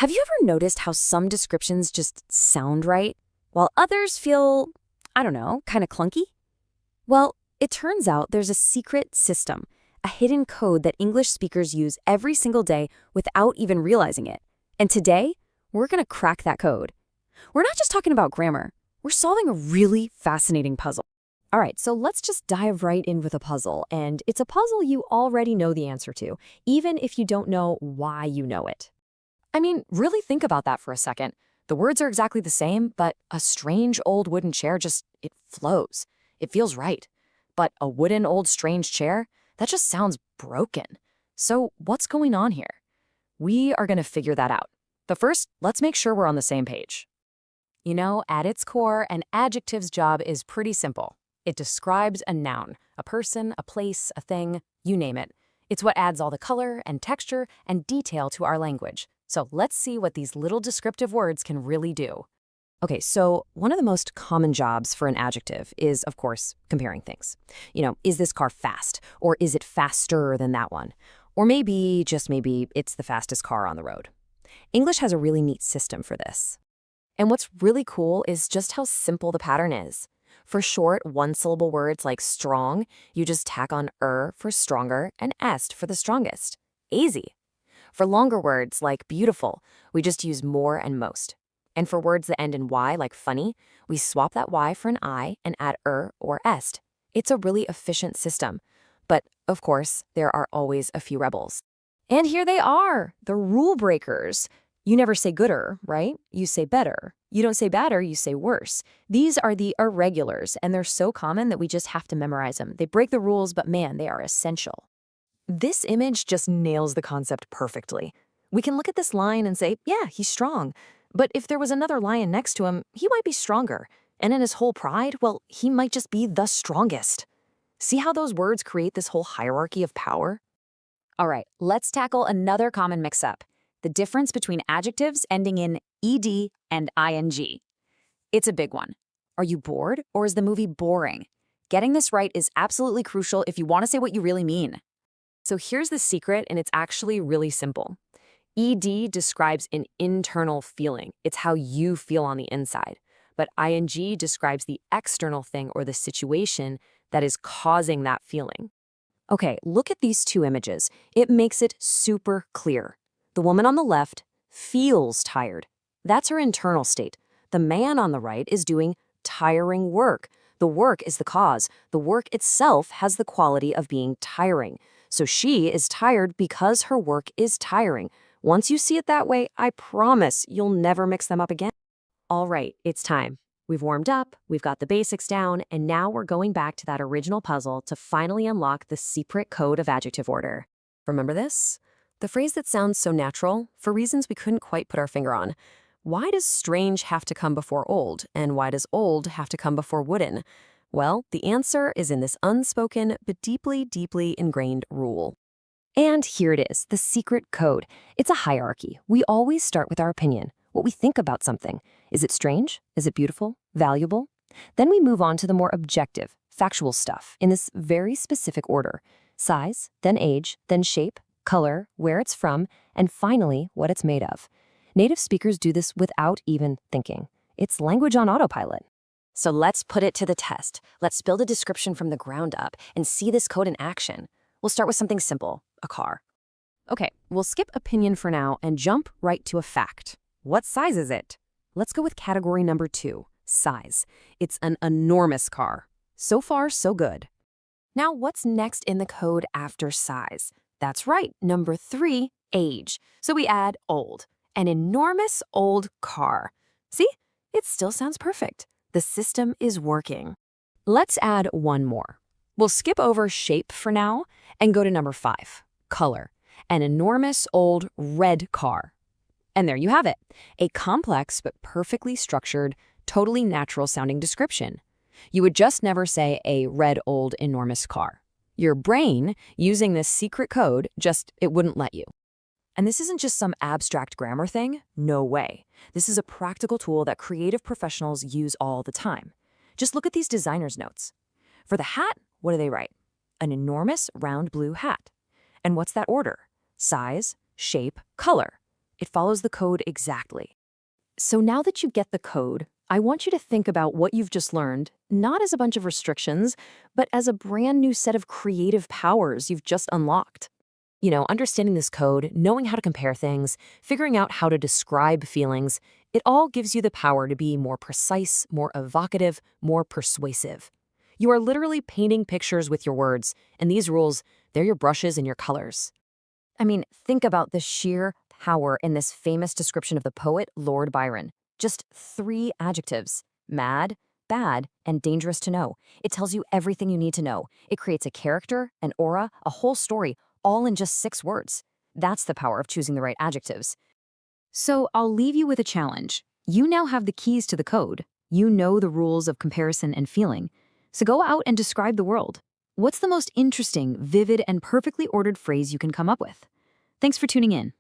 Have you ever noticed how some descriptions just sound right, while others feel, I don't know, kind of clunky? Well, it turns out there's a secret system, a hidden code that English speakers use every single day without even realizing it. And today, we're going to crack that code. We're not just talking about grammar. We're solving a really fascinating puzzle. All right, so let's just dive right in with a puzzle. And it's a puzzle you already know the answer to, even if you don't know why you know it. I mean, really think about that for a second. The words are exactly the same, but a strange old wooden chair it flows. It feels right. But a wooden old strange chair, that just sounds broken. So what's going on here? We are going to figure that out. But first, let's make sure we're on the same page. You know, at its core, an adjective's job is pretty simple. It describes a noun, a person, a place, a thing, you name it. It's what adds all the color and texture and detail to our language. So let's see what these little descriptive words can really do. Okay, so one of the most common jobs for an adjective is, of course, comparing things. You know, is this car fast? Or is it faster than that one? Or maybe, just maybe, it's the fastest car on the road. English has a really neat system for this. And what's really cool is just how simple the pattern is. For short, one-syllable words like strong, you just tack on for stronger and est for the strongest. Easy. For longer words like beautiful, we just use more and most. And for words that end in y like funny, we swap that y for an I and add or est. It's a really efficient system. But, of course, there are always a few rebels. And here they are, the rule breakers. You never say gooder, right? You say better. You don't say badder, you say worse. These are the irregulars, and they're so common that we just have to memorize them. They break the rules, but man, they are essential. This image just nails the concept perfectly. We can look at this lion and say, yeah, he's strong. But if there was another lion next to him, he might be stronger. And in his whole pride, well, he might just be the strongest. See how those words create this whole hierarchy of power? All right, let's tackle another common mix-up, the difference between adjectives ending in ed and ing. It's a big one. Are you bored, or is the movie boring? Getting this right is absolutely crucial if you want to say what you really mean. So here's the secret, and it's actually really simple. ED describes an internal feeling. It's how you feel on the inside. But ing describes the external thing or the situation that is causing that feeling. Okay, look at these two images. It makes it super clear. The woman on the left feels tired. That's her internal state. The man on the right is doing tiring work. The work is the cause. The work itself has the quality of being tiring. So she is tired because her work is tiring. Once you see it that way, I promise you'll never mix them up again. All right, it's time. We've warmed up, we've got the basics down, and now we're going back to that original puzzle to finally unlock the secret code of adjective order. Remember this? The phrase that sounds so natural, for reasons we couldn't quite put our finger on. Why does strange have to come before old, and why does old have to come before wooden? Well, the answer is in this unspoken but deeply, deeply ingrained rule. And here it is, the secret code. It's a hierarchy. We always start with our opinion, what we think about something. Is it strange? Is it beautiful? Valuable? Then we move on to the more objective, factual stuff in this very specific order. Size, then age, then shape, color, where it's from, and finally, what it's made of. Native speakers do this without even thinking. It's language on autopilot. So let's put it to the test. Let's build a description from the ground up and see this code in action. We'll start with something simple, a car. Okay, we'll skip opinion for now and jump right to a fact. What size is it? Let's go with category number 2, size. It's an enormous car. So far, so good. Now, what's next in the code after size? That's right, number 3, age. So we add old, an enormous old car. See? It still sounds perfect. The system is working. Let's add one more. We'll skip over shape for now and go to number 5, color. An enormous old red car. And there you have it, a complex but perfectly structured, totally natural sounding description. You would just never say a red old enormous car. Your brain, using this secret code, it wouldn't let you. And this isn't just some abstract grammar thing. No way. This is a practical tool that creative professionals use all the time. Just look at these designers' notes. For the hat, what do they write? An enormous round blue hat. And what's that order? Size, shape, color. It follows the code exactly. So now that you get the code, I want you to think about what you've just learned, not as a bunch of restrictions, but as a brand new set of creative powers you've just unlocked. Understanding this code, knowing how to compare things, figuring out how to describe feelings, it all gives you the power to be more precise, more evocative, more persuasive. You are literally painting pictures with your words, and these rules, they're your brushes and your colors. I mean, think about the sheer power in this famous description of the poet Lord Byron. Just 3 adjectives: mad, bad, and dangerous to know. It tells you everything you need to know. It creates a character, an aura, a whole story, all in just 6 words. That's the power of choosing the right adjectives. So I'll leave you with a challenge. You now have the keys to the code. You know the rules of comparison and feeling. So go out and describe the world. What's the most interesting, vivid, and perfectly ordered phrase you can come up with? Thanks for tuning in.